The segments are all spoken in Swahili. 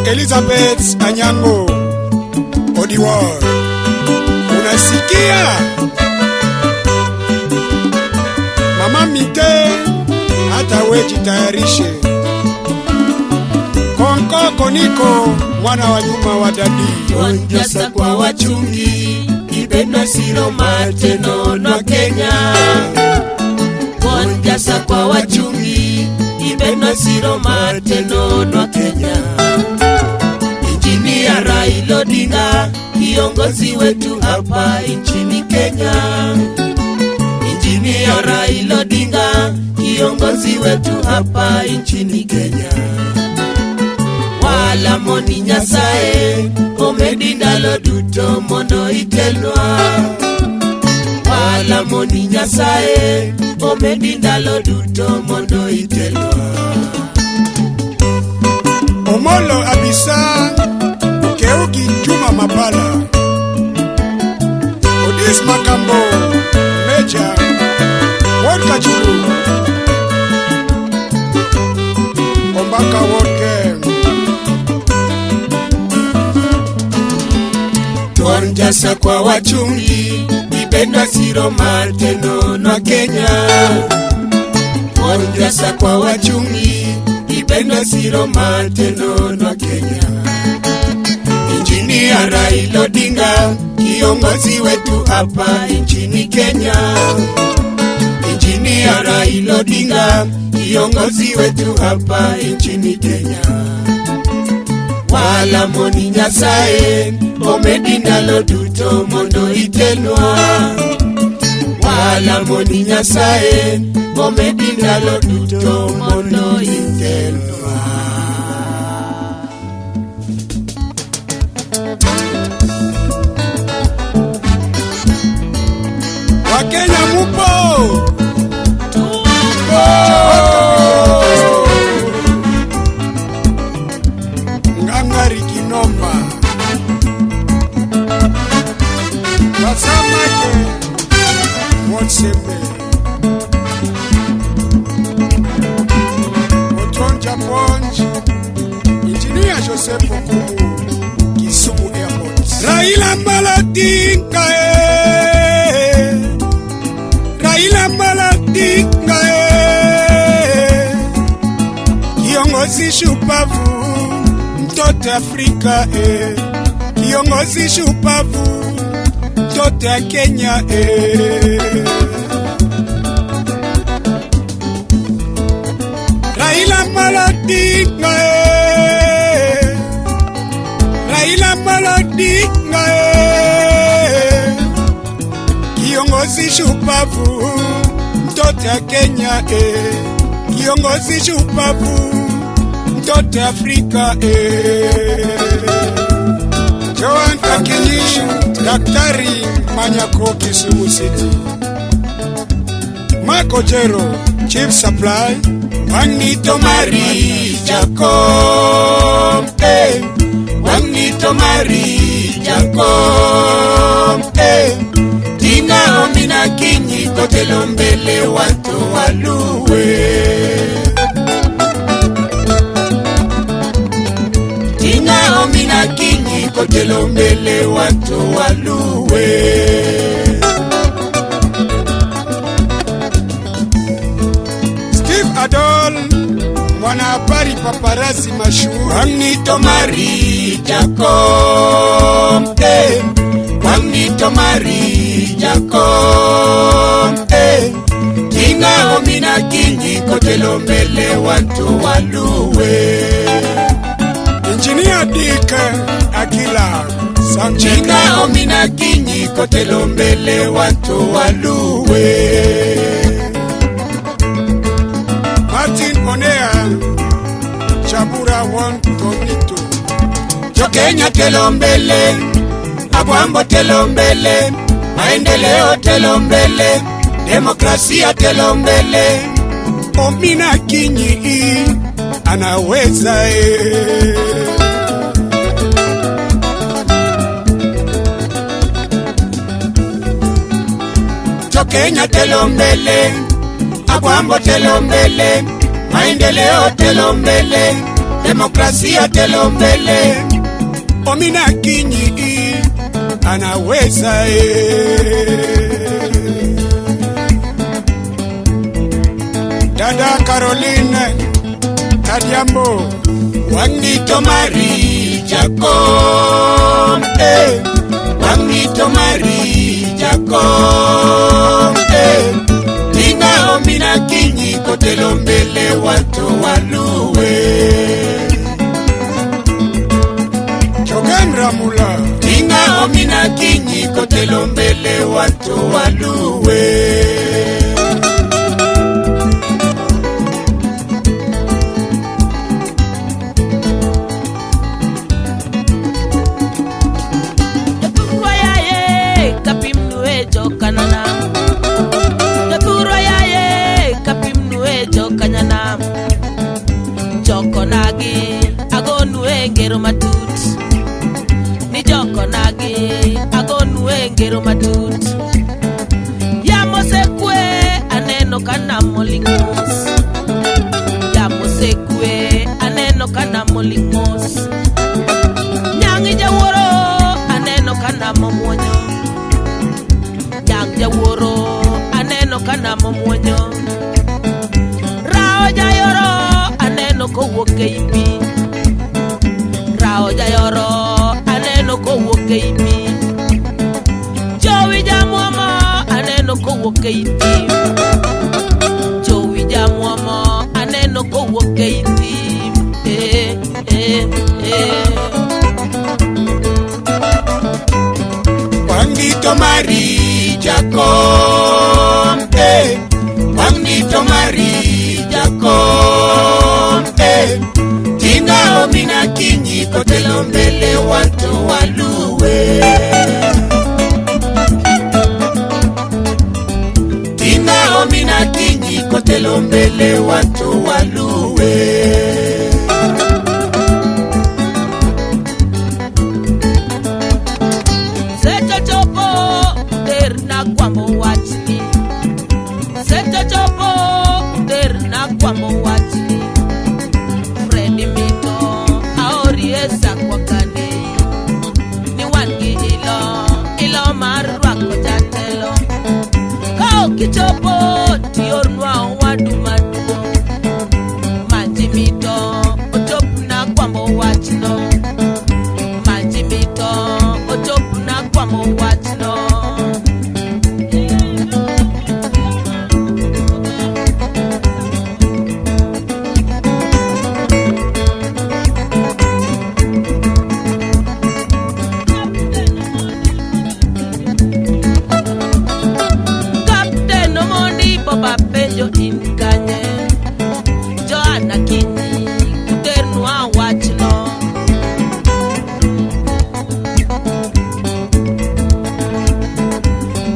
Elizabeth Anyango Odiwar, unasikia? Mama Mite, hata weji tayarishe. Konko Koniko, mwana wa nyuma wa dadi. Onjasa kwa wachungi, Ibeno Siro Mateno na Kenya. Onjasa kwa wachungi, Ibeno Siro Mateno na Kenya. Injinia Raila Odinga, kiongozi wetu hapa nchini Kenya. Injinia Raila Odinga, kiongozi wetu hapa nchini Kenya. Wala moni Nyasaye, omedindalo duto mondo itelwa. Wala moni Nyasaye, omedindalo duto mondo itelwa. Omolo Abisa, Keugi Juma Mapala, Odis Makambo, Meja, Wodka Chulu, Ombaka Wodke. Onjasa kwa wachungi, Ibeno Siro Mateno na Kenya. Onjasa kwa wachungi, Ibeno Siro Mateno na Kenya. Injinia Raila Odinga, kiongozi wetu hapa nchini Kenya. Injinia Raila Odinga, kiongozi wetu hapa nchini Kenya. Wala moni Nyasaye, omedindalo duto mondo itelwa. Wala moni Nyasaye, omedindalo duto mondo itelwa. Wakenya mupo! Ngangari Kinomba Basamake Motsembe Otonja Ponj Injinia Joseph Okumu Kisumu Airport. Raila Odinga Raila Odinga kiongozi shupavu mtoto Afrika kiongozi shupavu mtoto ya Kenya Raila Odinga Raila Odinga kiongozi shupavu mtoto ya Kenya kiongozi shupavu mtoto Afrika Joan Akinyi Daktari Manyako Kisumu City Marco Jero Chief Supply Wanito Mari Jacob Wanito Mari Jacob Tina Omina Kinyi Kotelo mbele watu waluwe Tina Omina Kinyi Kotelo mbele watu waluwe Steve Adol mwana habari paparazzi mashuhuri Wanito Mari Jacob Wanito Mari Jacob Tina Omina Kinyi Kotelo mbele watu waluwe Engineer Dick Akila Tina Omina Kinyi Kotelo mbele watu waluwe Martin Onea Chabura One Tonito Kenya telo mbele Agwambo telo mbele Maendeleo telo mbele Demokrasia telo mbele Omina Kinyi anaweza Kenya telo mbele Agwambo telo mbele Maendeleo telo mbele demokrasia telo mbele. Omina Kinyi anaweza Dada Caroline Kadiambo Wangito Mari Jacob Wangito Mari Jacob Tinga Omina Kinyi kotelo mbele watu waluwe. Jogendra Mula Tinga Omina Kinyi kotelo mbele watu waluwe. Joko nagi agonu engero matut ni joko nagi agonu engero matut ya mosekwe aneno kana molingos ya mosekwe aneno kana molingos nyangi jaworo aneno kana momuonyo nyang jaworo aneno kana momuonyo rao jayoro aneno ko wuoke ipi rao jayoro aneno ko wuoke ipi jowi jamuomo aneno ko wuoke ipi jowi jamuomo aneno ko wuoke ipi Wangito Mari Jacob Wangito Mari Jacob Tinga Omina Kinyi kotelo mbele watu waluwe. Tinga Omina Kinyi kotelo mbele watu waluwe. Seto chopo terna kwambo wachni Seto chopo terna kwambo wachni Fredi mito aoriesa kwa kande ni wangi ilo marwako jatelo kao kichopo tiornwa wadu maduo manji mito otopna kwambo wachno manji mito otopna kwambo wachno Penjo in kanye Joanna Kinyi kuternwa wachno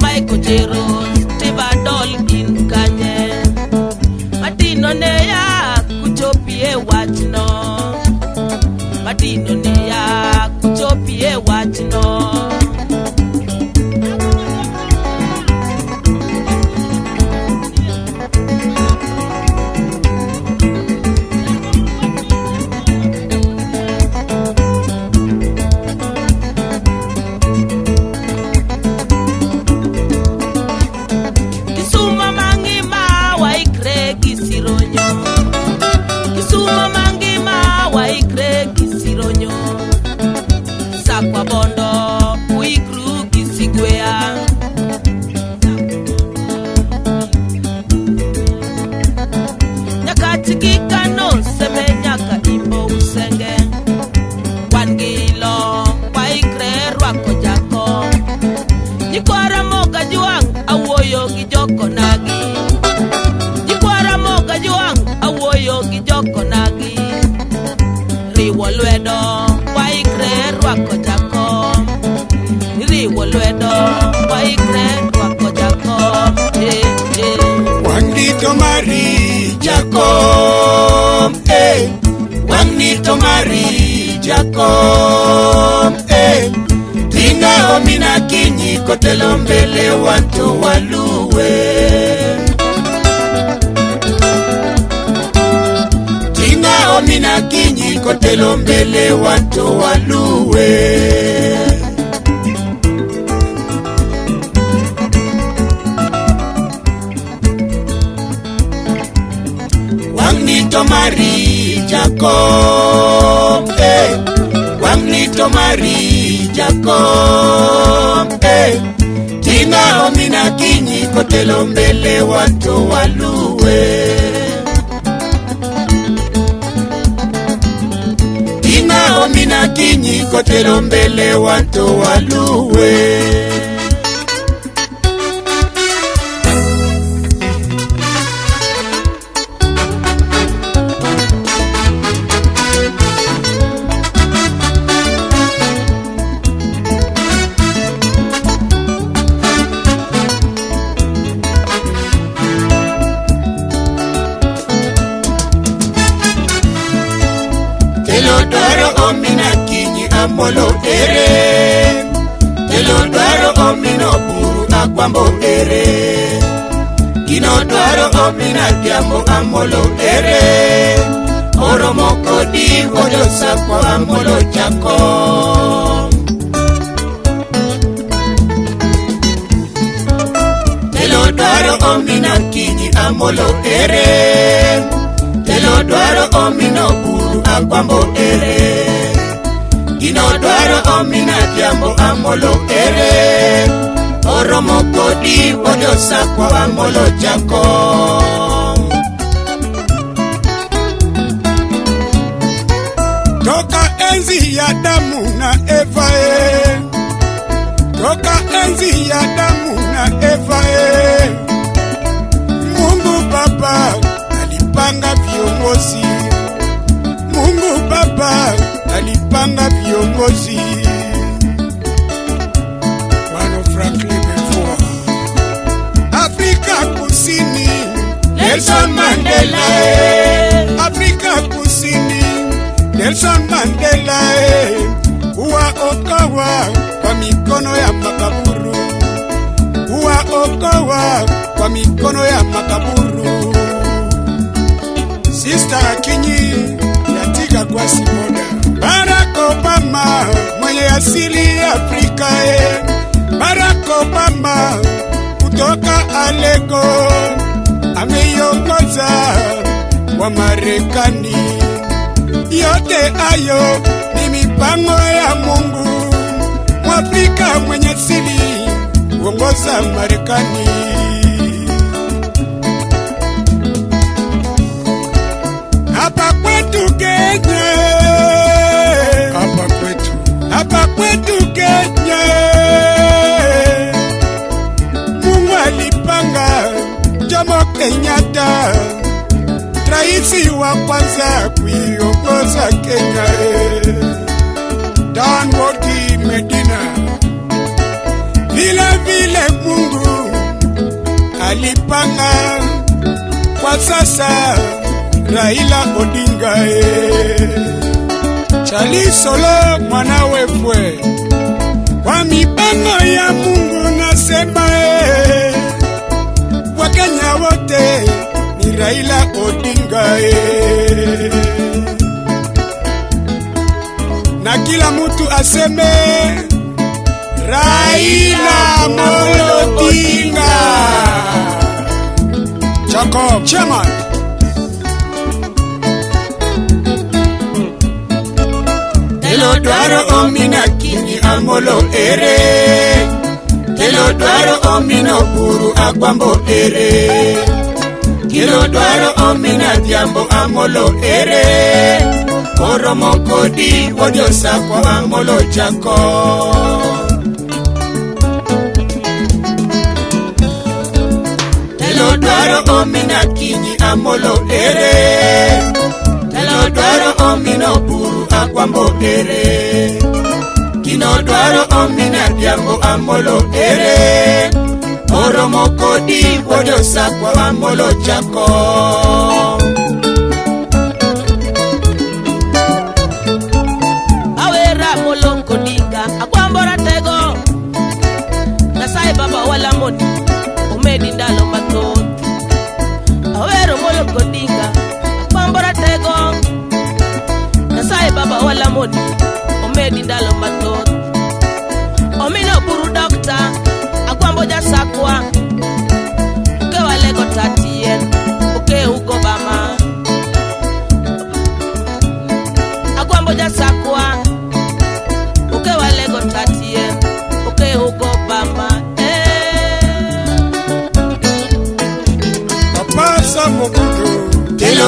Michael Jeros Tibadol in kanye Matino neya kuchopie wachno Matino neya kuchopie wachno Kisuma mangima waikre kisironyo Sakwa bondo uikru kisigwea Nyakati kikano seme nyaka imbo usenge Wangilo waikre rwako jako Nyikwara moga juang awoyo gijoko nagi Nyikwara moga juang awoyo gijoko nagi Riwo lwedo waikre rwako jako Riwo lwedo waikre rwako jako Wangito Mari Jacob Wangito Mari Jacob Tinga Omina Kinyi kotelo mbele watu waluwe. Tinga Omina Kinyi kotelo mbele watu waluwe. Wangnito Mari Jacob, Wangnito Mari Jacob, Tina omina kinyi kotelo mbele watu waluwe. Tina omina kinyi kotelo mbele watu waluwe. Telodwaro omina kinyi amolo ere, Telodwaro omino buru akwambo ere, Kinodwaro omina diambo amolo ere, Oromo kodi wojo sakwa amolo chako. Telodwaro omina kinyi amolo ere, Telodwaro omino buru akwambo ere, Kinodwaro omina diambo amolo ere, Oromo kodi wojo sakwa amolo chako. Toka enzi ya Adamu na Eva, toka enzi ya Adamu na Eva, Mungu Baba alipanga viongozi, Mungu Baba alipanga viongozi. Wano Franklin before Afrika Kusini, Nelson Mandela, Afrika Kusini, Nelson Mandela, kuwaokoa kwa mikono ya makaburu, kuwaokoa kwa mikono ya makaburu. Sister Akinyi yatika kwa Simoda. Barack Obama mwenye asili ya Afrika, Barack Obama kutoka Alego ameiongoza wa Marekani. Yote ayo ni mipango ya Mungu, Mwafrika mwenye asili kuongoza Marekani. Hapa kwetu Kenya, hapa kwetu Kenya, Mungu alipanga Jomo Kenyatta, raisi wa kwanza kuiongoza Kenya. Dan Woki Medina, vile vile Mungu alipanga kwa sasa Raila Odinga, Charles Solo mwanawe fwe. Kwa mipango ya Mungu nasema, Wakenya wote ni Raila Odinga, na kila mtu aseme Raila Amolo Odinga. Jacob Chairman. Telodwaro omina kinyi amolo ere, Telodwaro omino buru akwambo ere, Telodwaro omina diambo amolo ere, Oromo kodi wojo sakwa amolo chako. Telodwaro omina kinyi amolo ere, Telodwaro omino buru akwambo ere, Kinodwaro omina diambo amolo ere, Oromo kodi wojo sakwa amolo chako. Awera molongo dinga akwambora tego, Nasai baba wala moni umedi ndalo matot. Awero molongo dinga akwambora tego, Nasai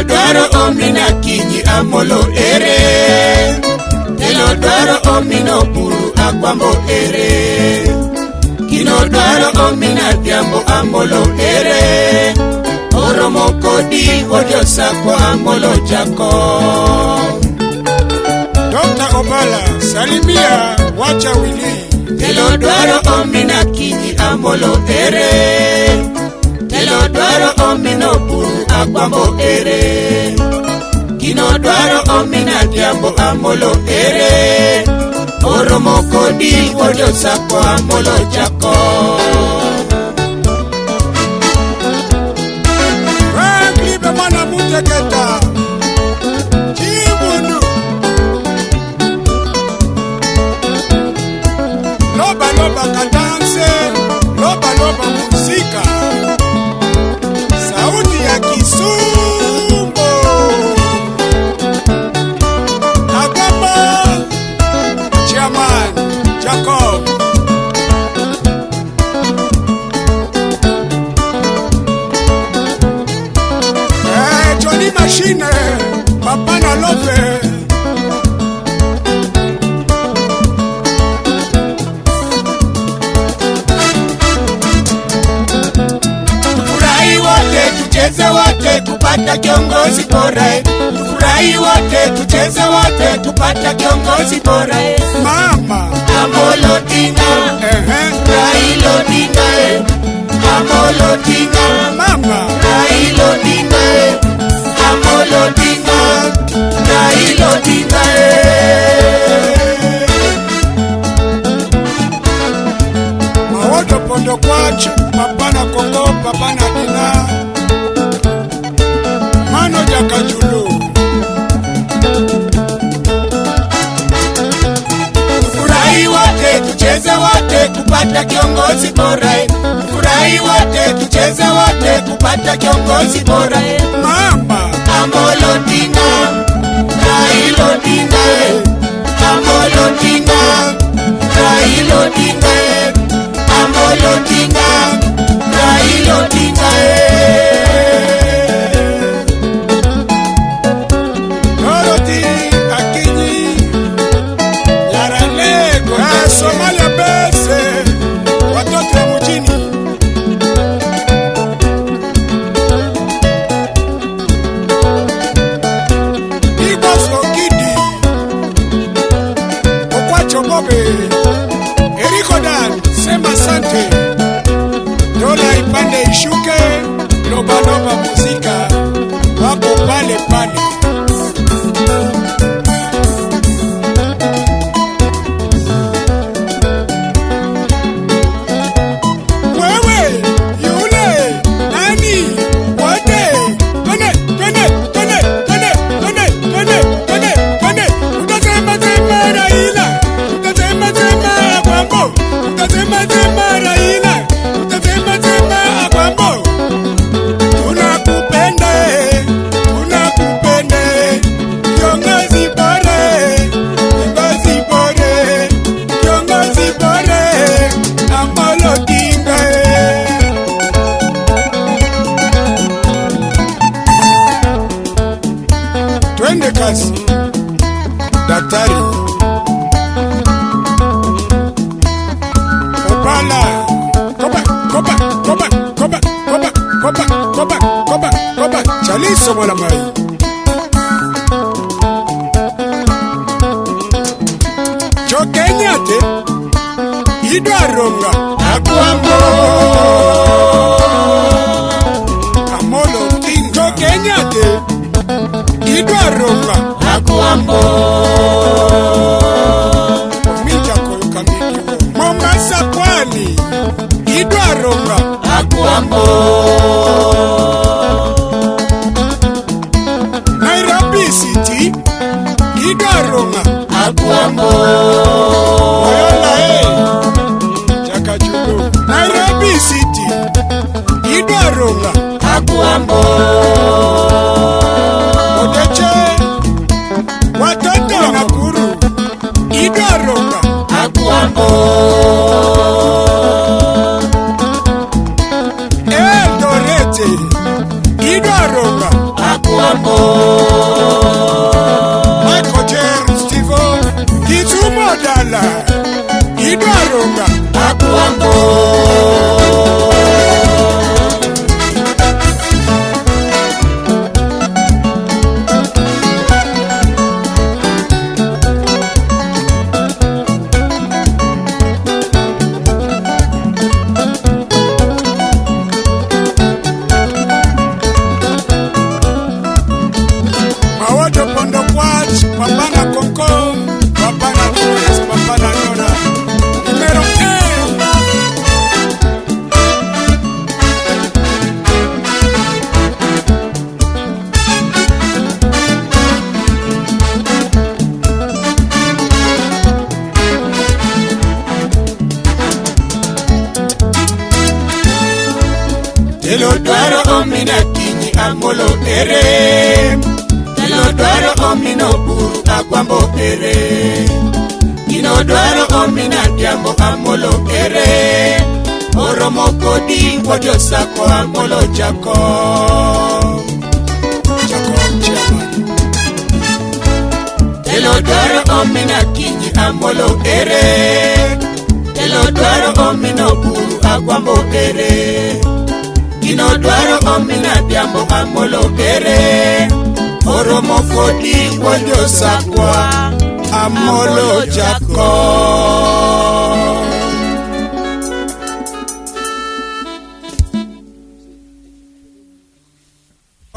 Telo dwaro omina kinyi amolo ere. Telo dwaro omino buru akwambo ere. Kino dwaro omina diambo amolo ere. Oromo kodi odio sako amolo jako. Dr. Obala, salimia wacha wili. Telo dwaro omina kinyi amolo ere. Telo dwaro omino buru akwambo ere. Kino dwaro omina diambo amolo ere. Oromo kodi odio sako amolo jako. Libe mana muteketa Chibunu Loba loba kadanse Loba loba muzika Sauti ya Kisumbo Agamba Chairman Jacob Johnny Machine, Papa na Lope. Tufurahi wote, tucheze wote, tupata kiongozi bora. Tufurahi wote, tucheze wote, tupata kiongozi bora. Mama Amolo Odinga, Raila Odinga, Amolo Odinga, Mama Raila Odinga, Amolo Odinga, Raila Odinga. Mawodo pondo kwacho, Papa na Kongo, Papa na Dina. Mano Jakajulu. Tufurahi wote, tucheze wote, tupata kiongozi bora. Tufurahi wote, tucheze wote, tupata kiongozi bora. Mama Amolo Odinga, Raila Odinga, Amolo Odinga, Raila Odinga, Amolo Odinga, Raila Odinga. Dorothy Akinyi Yaralego Somalia Bese watoto wa mjini. Eriko Dan, sema sante. Dola ipande ishuke, loba loba muzika, wako pale pale. Wewe, yule, nani, wote, twende, utasema sema Raila. Utasema Raila, utasema Akwambo. Tunakupenda, kiongozi bora, kiongozi bora, Amolo Odinga. Twende kasi, daktari Obala, koba, chaliso mwana mai. Chokenyate, idwaronga, Akwambo, Amolo Odinga. Chokenyate, idwaronga, Akwambo, Mita koyoka mikiwo. Mombasa Pwani, idwaronga, Akwambo, Nairobi City, idwaronga, Akwambo, Oyola Jakajulu. Nairobi City, idwaronga, Akwambo, Odeche, watoto Konko, papa na Florence, papa na Nona. Numero 1. Telo dwaro omina kinyi amolo ere. Telo dwaro omino buru akwambo ere. Kino dwaro omina diambo amolo ere. Oromo kodi wojo sako amolo jako. Jako chairman. Telo dwaro omina kinyi amolo ere. Telo dwaro omino buru akwambo ere. Kino dwaro omina diambo amolo ere. Oromo kodi wojo sakwa amolo jako.